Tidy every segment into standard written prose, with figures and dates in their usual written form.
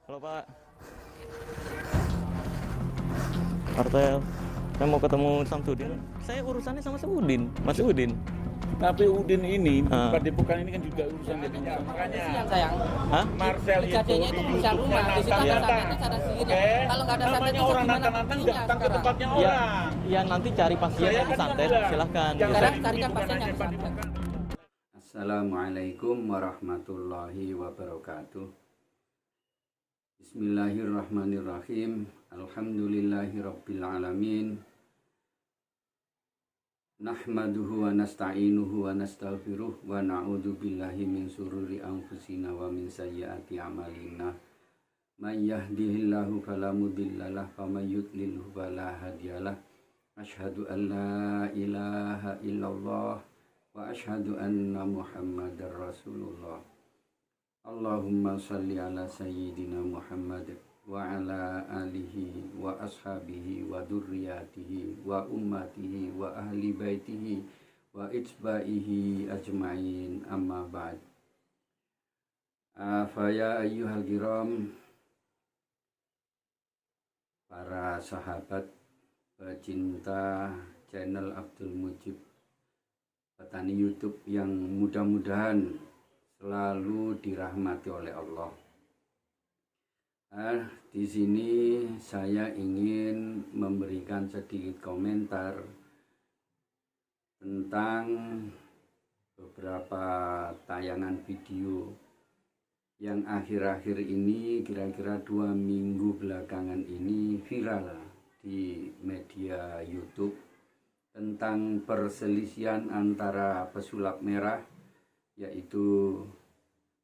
Halo Pak, Martel. Saya mau ketemu Samsudin. Saya urusannya sama Udin, Mas Udin. Tapi Udin ini, Ah. Padepokan ini kan juga urusan dari urusan. Makanya sayang. Hah? Marcel itu Gadenya itu perusahaan rumah. Di situ ada Nathan. santetnya sana sini. Kalau nggak ada santet Namanya itu orang gimana Nathan buktinya datang ke sekarang? tempatnya Ya, orang. ya nanti cari pasien Saya yang kan santet, bilang, silahkan. yang Sekarang ini carikan bukan pasien hanya yang santet. Padepokan. Assalamualaikum warahmatullahi wabarakatuh. Bismillahirrahmanirrahim. Alhamdulillahirabbil alamin. Nahmaduhu wa nasta'inuhu wa nastaghfiruh wa na'udzu billahi min syururi anfusina wa min sayyiati a'malina. May yahdihillahu fala mudhillalah wa may yudlilhu fala hadiyalah. Asyhadu an la ilaha illallah wa asyhadu anna Muhammadar Rasulullah. Allahumma salli ala sayyidina Muhammad wa ala alihi wa ashabihi wa dzurriyyatihi wa ummatihi wa ahli baitihi wa ijbaihi ajmain, amma ba'd. Faya ayyuhal kiram, para sahabat pecinta channel Abdul Mujib Petani YouTube yang mudah-mudahan selalu dirahmati oleh Allah. Di sini saya ingin memberikan sedikit komentar tentang beberapa tayangan video yang akhir-akhir ini, kira-kira 2 minggu belakangan ini viral di media YouTube tentang perselisihan antara pesulap merah yaitu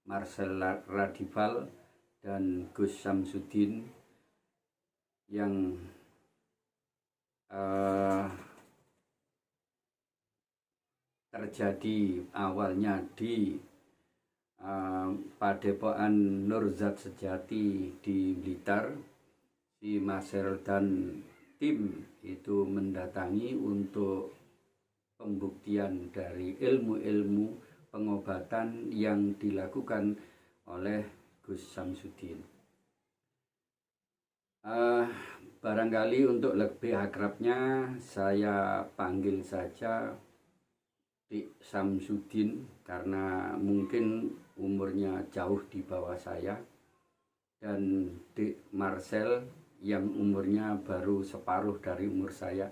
Marcel Radival dan Gus Samsudin yang terjadi awalnya di Padepokan Nurzat Sejati di Blitar. Si Marcel dan tim itu mendatangi untuk pembuktian dari ilmu-ilmu pengobatan yang dilakukan oleh Gus Samsudin. Barangkali untuk lebih akrabnya saya panggil saja Dik Samsudin karena mungkin umurnya jauh di bawah saya, dan Dik Marcel yang umurnya baru separuh dari umur saya.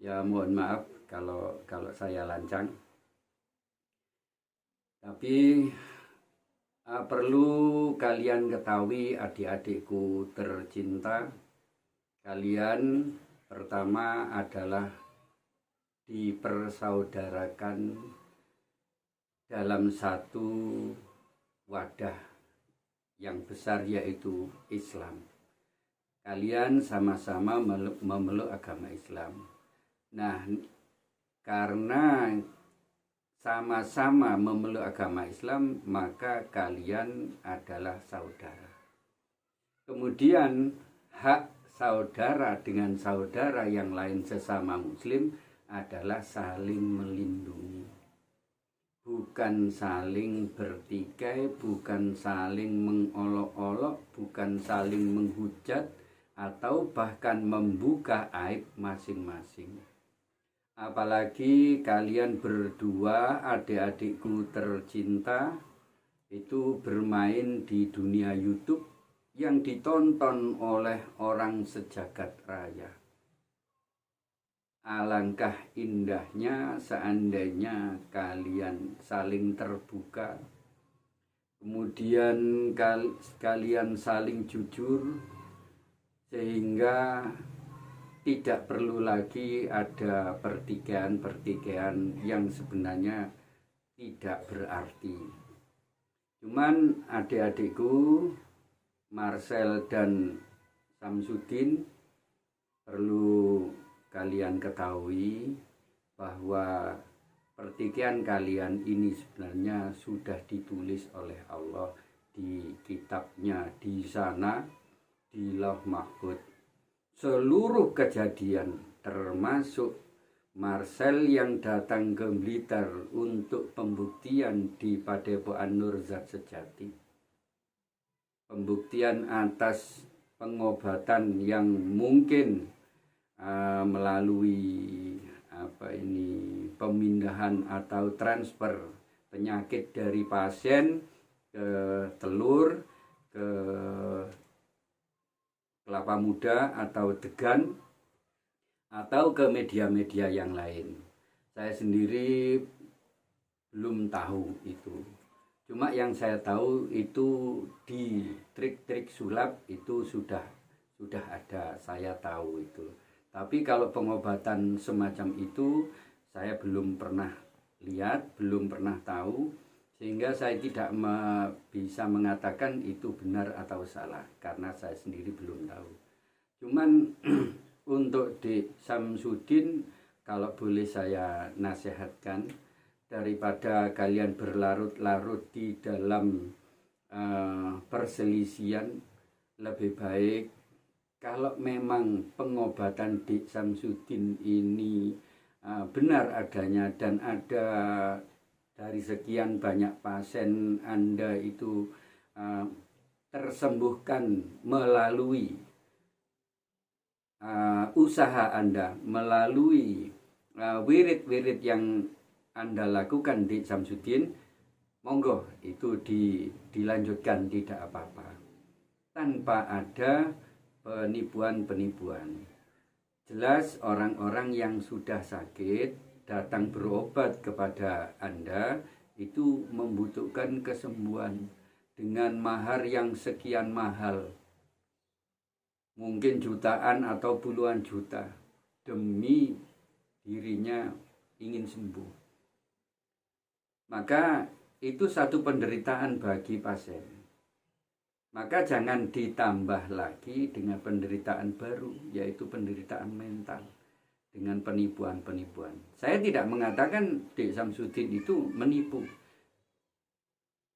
Ya mohon maaf kalau saya lancang. Tapi perlu kalian ketahui, adik-adikku tercinta, kalian pertama adalah dipersaudarakan dalam satu wadah yang besar yaitu Islam. Kalian sama-sama memeluk agama Islam. Nah, karena sama-sama memeluk agama Islam, maka kalian adalah saudara. Kemudian hak saudara dengan saudara yang lain sesama muslim adalah saling melindungi. Bukan saling bertikai, bukan saling mengolok-olok, bukan saling menghujat, atau bahkan membuka aib masing-masing. Apalagi kalian berdua, adik-adikku tercinta, itu bermain di dunia YouTube yang ditonton oleh orang sejagat raya. Alangkah indahnya seandainya kalian saling terbuka, kemudian kalian saling jujur, sehingga tidak perlu lagi ada pertikaian-pertikaian yang sebenarnya tidak berarti. Cuman adik-adikku Marcel dan Samsudin, perlu kalian ketahui bahwa pertikaian kalian ini sebenarnya sudah ditulis oleh Allah di kitabnya di sana, di Lauh Mahfuz. Seluruh kejadian termasuk Marcel yang datang ke Blitar untuk pembuktian di Padepokan Nurzat Sejati pembuktian atas pengobatan yang mungkin melalui pemindahan atau transfer penyakit dari pasien ke telur, ke kelapa muda atau degan, atau ke media-media yang lain. Saya sendiri belum tahu itu. Cuma yang saya tahu itu di trik-trik sulap itu sudah ada, saya tahu itu. Tapi kalau pengobatan semacam itu saya belum pernah lihat, belum pernah tahu, sehingga saya tidak bisa mengatakan itu benar atau salah karena saya sendiri belum tahu. Cuman untuk Dik Samsudin, kalau boleh saya nasihatkan, daripada kalian berlarut-larut di dalam perselisihan, lebih baik kalau memang pengobatan Dik Samsudin ini benar adanya dan ada dari sekian banyak pasien Anda itu tersembuhkan melalui usaha Anda, melalui wirid-wirid yang Anda lakukan Dik Samsudin, monggo itu dilanjutkan, tidak apa-apa, tanpa ada penipuan-penipuan. Jelas orang-orang yang sudah sakit datang berobat kepada Anda itu membutuhkan kesembuhan dengan mahar yang sekian mahal, mungkin jutaan atau puluhan juta, demi dirinya ingin sembuh. Maka itu satu penderitaan bagi pasien. Maka jangan ditambah lagi dengan penderitaan baru, yaitu penderitaan mental dengan penipuan-penipuan. Saya tidak mengatakan Dik Samsudin itu menipu.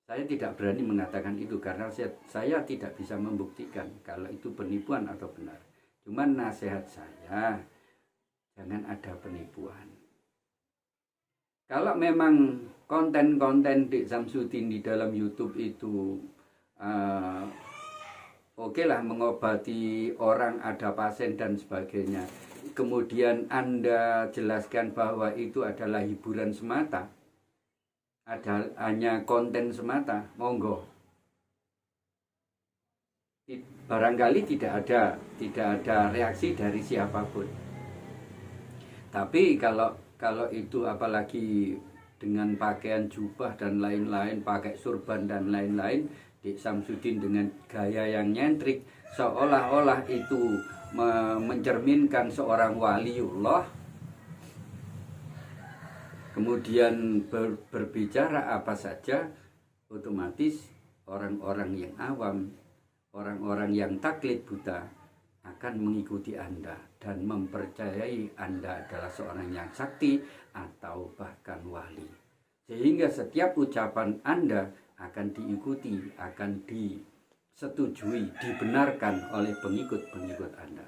Saya tidak berani mengatakan itu karena saya tidak bisa membuktikan kalau itu penipuan atau benar. Cuman nasihat saya, jangan ada penipuan. Kalau memang konten-konten Dik Samsudin di dalam YouTube itu oke lah, mengobati orang, ada pasien dan sebagainya, kemudian Anda jelaskan bahwa itu adalah hiburan semata, hanya konten semata, monggo. Barangkali tidak ada reaksi dari siapapun. Tapi kalau itu apalagi dengan pakaian jubah dan lain-lain, pakai surban dan lain-lain, Dik Samsudin dengan gaya yang nyentrik, seolah-olah itu mencerminkan seorang waliullah, kemudian berbicara apa saja, otomatis orang-orang yang awam, orang-orang yang taklid buta akan mengikuti Anda dan mempercayai Anda adalah seorang yang sakti atau bahkan wali. Sehingga setiap ucapan Anda akan diikuti, akan disetujui, dibenarkan oleh pengikut-pengikut Anda.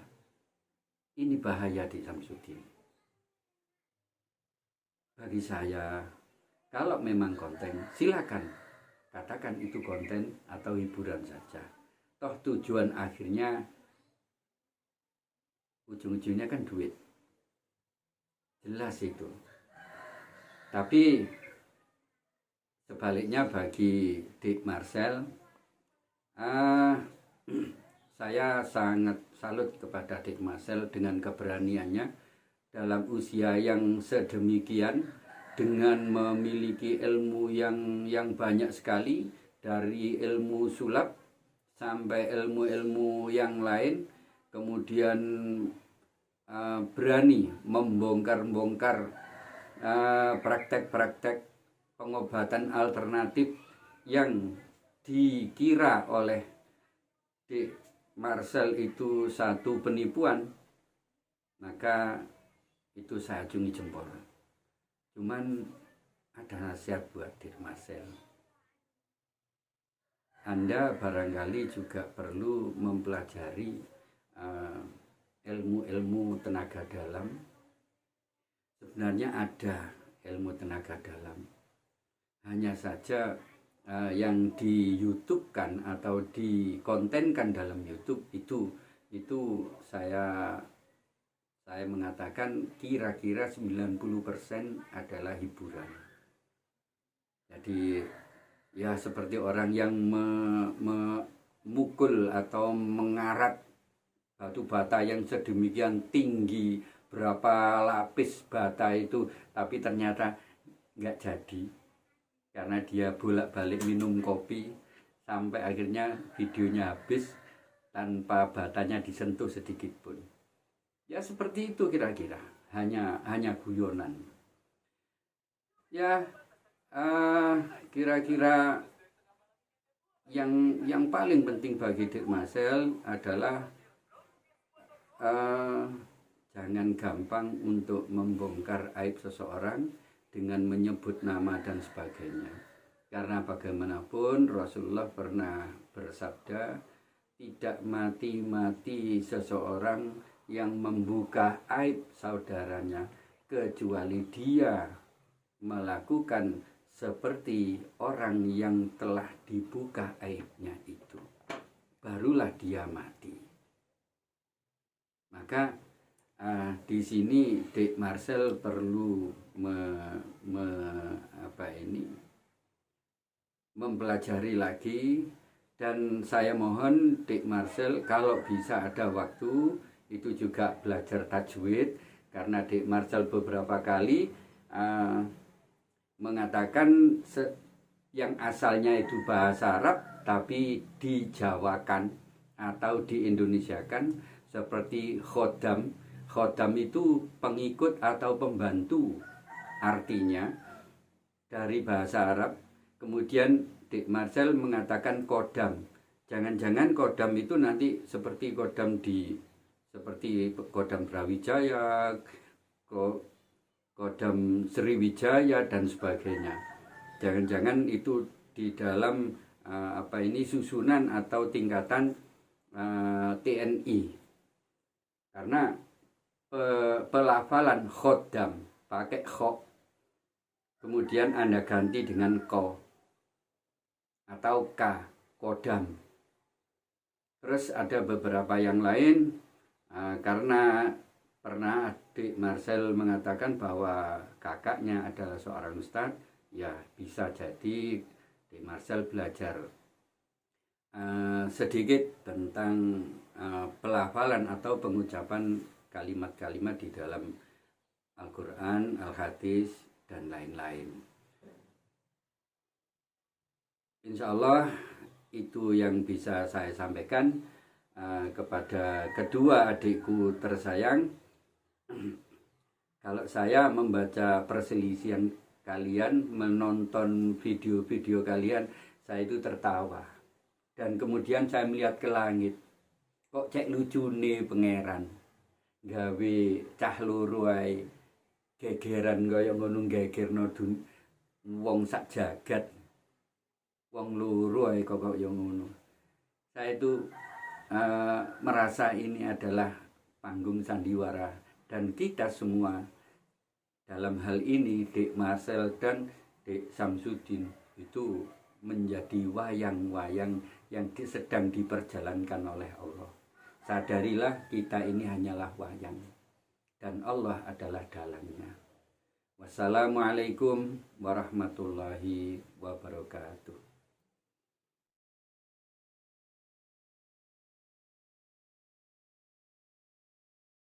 Ini bahaya Dik Samsudin. Bagi saya, kalau memang konten, silakan katakan itu konten atau hiburan saja. Toh tujuan akhirnya, ujung-ujungnya kan duit. Jelas itu. Tapi sebaliknya bagi Dik Marcel, saya sangat salut kepada Dik Marcel dengan keberaniannya dalam usia yang sedemikian, dengan memiliki ilmu yang banyak sekali, dari ilmu sulap sampai ilmu-ilmu yang lain, kemudian berani membongkar-bongkar praktek-praktek pengobatan alternatif yang dikira oleh Dik Marcel itu satu penipuan, maka itu saya acungi jempol. Cuman ada nasihat buat Dik Marcel. Anda barangkali juga perlu mempelajari ilmu-ilmu tenaga dalam. Sebenarnya ada ilmu tenaga dalam, hanya saja yang di YouTube kan atau dikontenkan dalam YouTube itu saya mengatakan kira-kira 90% adalah hiburan. Jadi ya seperti orang yang memukul atau mengarat batu bata yang sedemikian tinggi, berapa lapis bata itu, tapi ternyata nggak jadi karena dia bolak-balik minum kopi sampai akhirnya videonya habis tanpa batanya disentuh sedikit pun. Ya seperti itu kira-kira, hanya guyonan. Ya kira-kira yang paling penting bagi Dik Marcel adalah jangan gampang untuk membongkar aib seseorang dengan menyebut nama dan sebagainya. Karena bagaimanapun Rasulullah pernah bersabda, tidak mati-mati seseorang yang membuka aib saudaranya kecuali dia melakukan seperti orang yang telah dibuka aibnya itu, barulah dia mati. Maka di sini Dik Marcel perlu mempelajari lagi, dan saya mohon Dik Marcel kalau bisa ada waktu itu juga belajar tajwid, karena Dik Marcel beberapa kali mengatakan yang asalnya itu bahasa Arab tapi dijawakan atau diindonesiakan, seperti khodam. Khodam itu pengikut atau pembantu artinya dari bahasa Arab. Kemudian Dik Marcel mengatakan kodam. Jangan-jangan kodam itu nanti seperti kodam Brawijaya, kodam Sriwijaya dan sebagainya. Jangan-jangan itu di dalam susunan atau tingkatan TNI. Karena pelafalan khodam pakai kho, kemudian Anda ganti dengan ko atau ka, kodam. Terus ada beberapa yang lain, karena pernah Dik Marcel mengatakan bahwa kakaknya adalah seorang ustadz, ya bisa jadi Dik Marcel belajar sedikit tentang pelafalan atau pengucapan kalimat-kalimat di dalam Al-Quran, Al-Hadis, dan lain-lain. Insya Allah itu yang bisa saya sampaikan kepada kedua adikku tersayang. Kalau saya membaca perselisihan kalian, menonton video-video kalian, saya itu tertawa. Dan kemudian saya melihat ke langit, kok cek lucu nih pangeran, gawe cah loro ae gegeran kaya ngono, gegerno wong sak jagat, wong loro ae kok kaya ngono. Saya itu merasa ini adalah panggung sandiwara, dan kita semua dalam hal ini Dik Marcel dan Dik Samsudin itu menjadi wayang-wayang yang sedang diperjalankan oleh Allah. Sadarilah kita ini hanyalah wayang dan Allah adalah dalangnya. Wassalamualaikum warahmatullahi wabarakatuh.